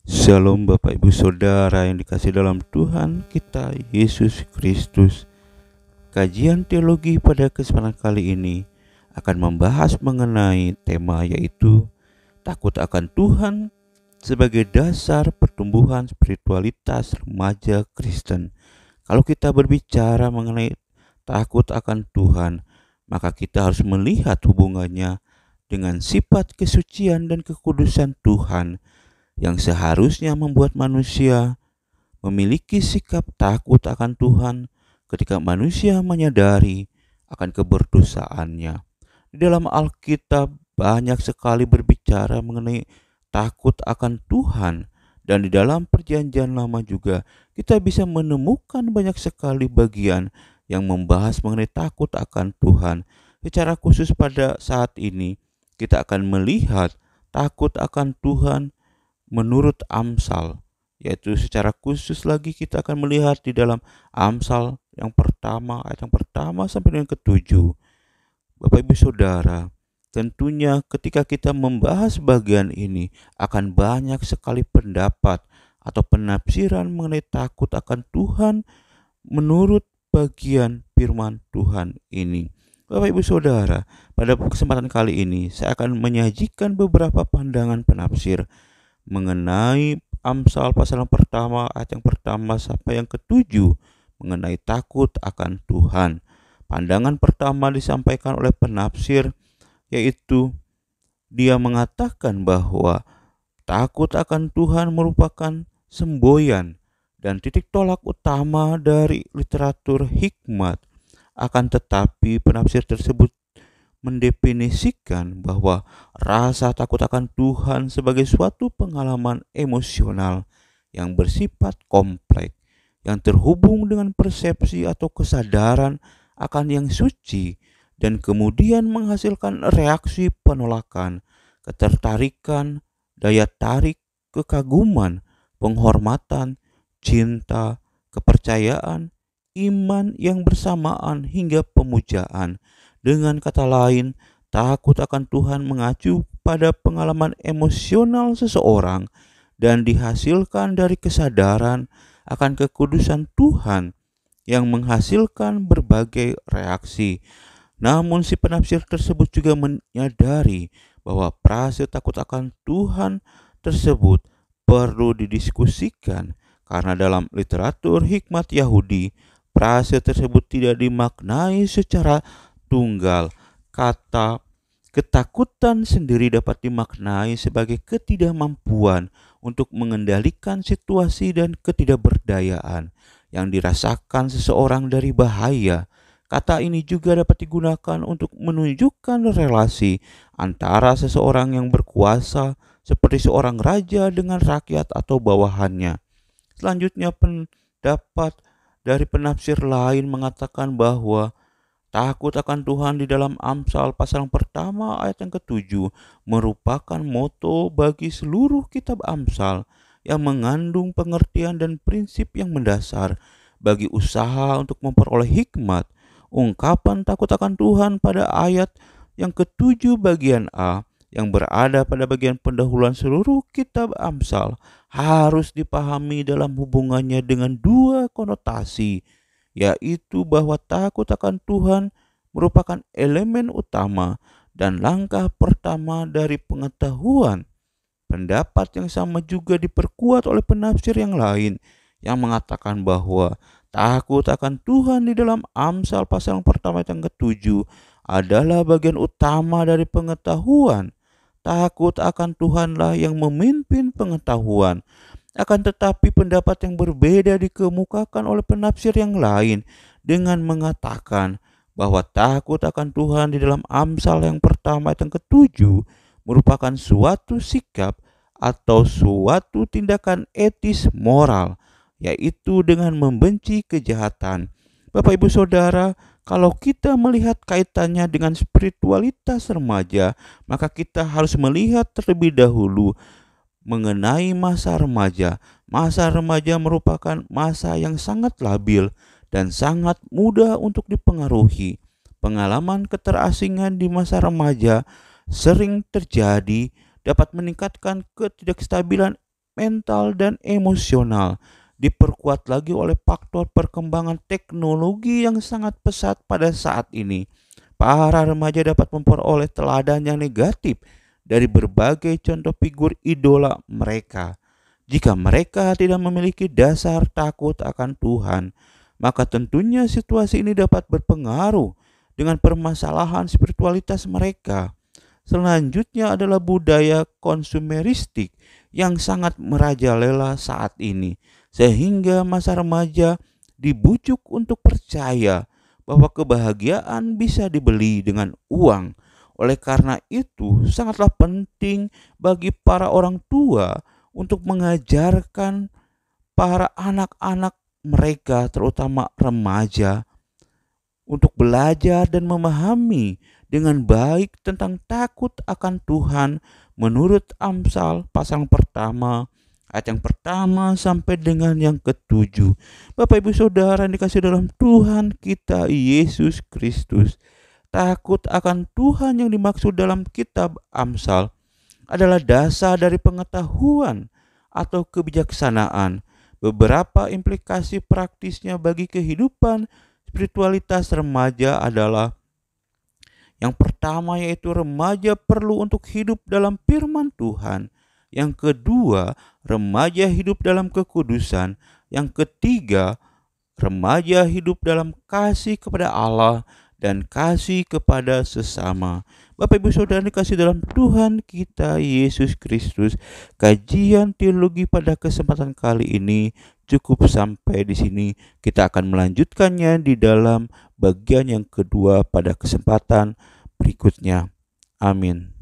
Shalom Bapak Ibu Saudara yang dikasihi dalam Tuhan kita Yesus Kristus. Kajian teologi pada kesempatan kali ini akan membahas mengenai tema yaitu takut akan Tuhan sebagai dasar pertumbuhan spiritualitas remaja Kristen. Kalau kita berbicara mengenai takut akan Tuhan, maka kita harus melihat hubungannya dengan sifat kesucian dan kekudusan Tuhan yang seharusnya membuat manusia memiliki sikap takut akan Tuhan ketika manusia menyadari akan keberdosaannya. Di dalam Alkitab banyak sekali berbicara mengenai takut akan Tuhan, dan di dalam Perjanjian Lama juga kita bisa menemukan banyak sekali bagian yang membahas mengenai takut akan Tuhan. Secara khusus pada saat ini kita akan melihat takut akan Tuhan menurut Amsal, yaitu secara khusus lagi kita akan melihat di dalam Amsal yang pertama, ayat yang pertama sampai dengan ketujuh. Bapak Ibu Saudara, tentunya ketika kita membahas bagian ini akan banyak sekali pendapat atau penafsiran mengenai takut akan Tuhan menurut bagian firman Tuhan ini. Bapak Ibu Saudara, pada kesempatan kali ini saya akan menyajikan beberapa pandangan penafsir mengenai Amsal pasal yang pertama, ayat yang pertama sampai yang ketujuh mengenai takut akan Tuhan. Pandangan pertama disampaikan oleh penafsir, yaitu dia mengatakan bahwa takut akan Tuhan merupakan semboyan dan titik tolak utama dari literatur hikmat. Akan tetapi penafsir tersebut mendefinisikan bahwa rasa takut akan Tuhan sebagai suatu pengalaman emosional yang bersifat kompleks, yang terhubung dengan persepsi atau kesadaran akan yang suci, dan kemudian menghasilkan reaksi penolakan, ketertarikan, daya tarik, kekaguman, penghormatan, cinta, kepercayaan, iman yang bersamaan hingga pemujaan. Dengan kata lain, takut akan Tuhan mengacu pada pengalaman emosional seseorang dan dihasilkan dari kesadaran akan kekudusan Tuhan yang menghasilkan berbagai reaksi. Namun si penafsir tersebut juga menyadari bahwa frase takut akan Tuhan tersebut perlu didiskusikan karena dalam literatur hikmat Yahudi, frase tersebut tidak dimaknai secara tunggal. Kata ketakutan sendiri dapat dimaknai sebagai ketidakmampuan untuk mengendalikan situasi dan ketidakberdayaan yang dirasakan seseorang dari bahaya. Kata ini juga dapat digunakan untuk menunjukkan relasi antara seseorang yang berkuasa seperti seorang raja dengan rakyat atau bawahannya. Selanjutnya pendapat dari penafsir lain mengatakan bahwa takut akan Tuhan di dalam Amsal pasal yang pertama ayat yang ketujuh merupakan moto bagi seluruh kitab Amsal yang mengandung pengertian dan prinsip yang mendasar bagi usaha untuk memperoleh hikmat. Ungkapan takut akan Tuhan pada ayat yang ketujuh bagian A yang berada pada bagian pendahuluan seluruh kitab Amsal harus dipahami dalam hubungannya dengan dua konotasi, yaitu bahwa takut akan Tuhan merupakan elemen utama dan langkah pertama dari pengetahuan. Pendapat yang sama juga diperkuat oleh penafsir yang lain yang mengatakan bahwa takut akan Tuhan di dalam Amsal pasal yang pertama yang ketujuh adalah bagian utama dari pengetahuan. Takut akan Tuhanlah yang memimpin pengetahuan. Akan tetapi pendapat yang berbeda dikemukakan oleh penafsir yang lain dengan mengatakan bahwa takut akan Tuhan di dalam Amsal yang pertama yang ketujuh merupakan suatu sikap atau suatu tindakan etis moral, yaitu dengan membenci kejahatan. Bapak Ibu Saudara, kalau kita melihat kaitannya dengan spiritualitas remaja, maka kita harus melihat terlebih dahulu mengenai masa remaja. Masa remaja merupakan masa yang sangat labil dan sangat mudah untuk dipengaruhi. Pengalaman keterasingan di masa remaja sering terjadi dapat meningkatkan ketidakstabilan mental dan emosional, diperkuat lagi oleh faktor perkembangan teknologi yang sangat pesat pada saat ini. Para remaja dapat memperoleh teladan yang negatif dari berbagai contoh figur idola mereka. Jika mereka tidak memiliki dasar takut akan Tuhan, maka tentunya situasi ini dapat berpengaruh dengan permasalahan spiritualitas mereka. Selanjutnya adalah budaya konsumeristik yang sangat merajalela saat ini, sehingga masa remaja dibujuk untuk percaya bahwa kebahagiaan bisa dibeli dengan uang. Oleh karena itu, sangatlah penting bagi para orang tua untuk mengajarkan para anak-anak mereka, terutama remaja, untuk belajar dan memahami dengan baik tentang takut akan Tuhan menurut Amsal pasal pertama ayat yang pertama sampai dengan yang ketujuh. Bapak Ibu Saudara yang dikasihi dalam Tuhan kita Yesus Kristus, takut akan Tuhan yang dimaksud dalam kitab Amsal adalah dasar dari pengetahuan atau kebijaksanaan. Beberapa implikasi praktisnya bagi kehidupan spiritualitas remaja adalah yang pertama, yaitu remaja perlu untuk hidup dalam firman Tuhan. Yang kedua, remaja hidup dalam kekudusan. Yang ketiga, remaja hidup dalam kasih kepada Allah dan kasih kepada sesama. Bapak Ibu Saudara dikasih dalam Tuhan kita Yesus Kristus, kajian teologi pada kesempatan kali ini cukup sampai di sini. Kita akan melanjutkannya di dalam bagian yang kedua pada kesempatan berikutnya. Amin.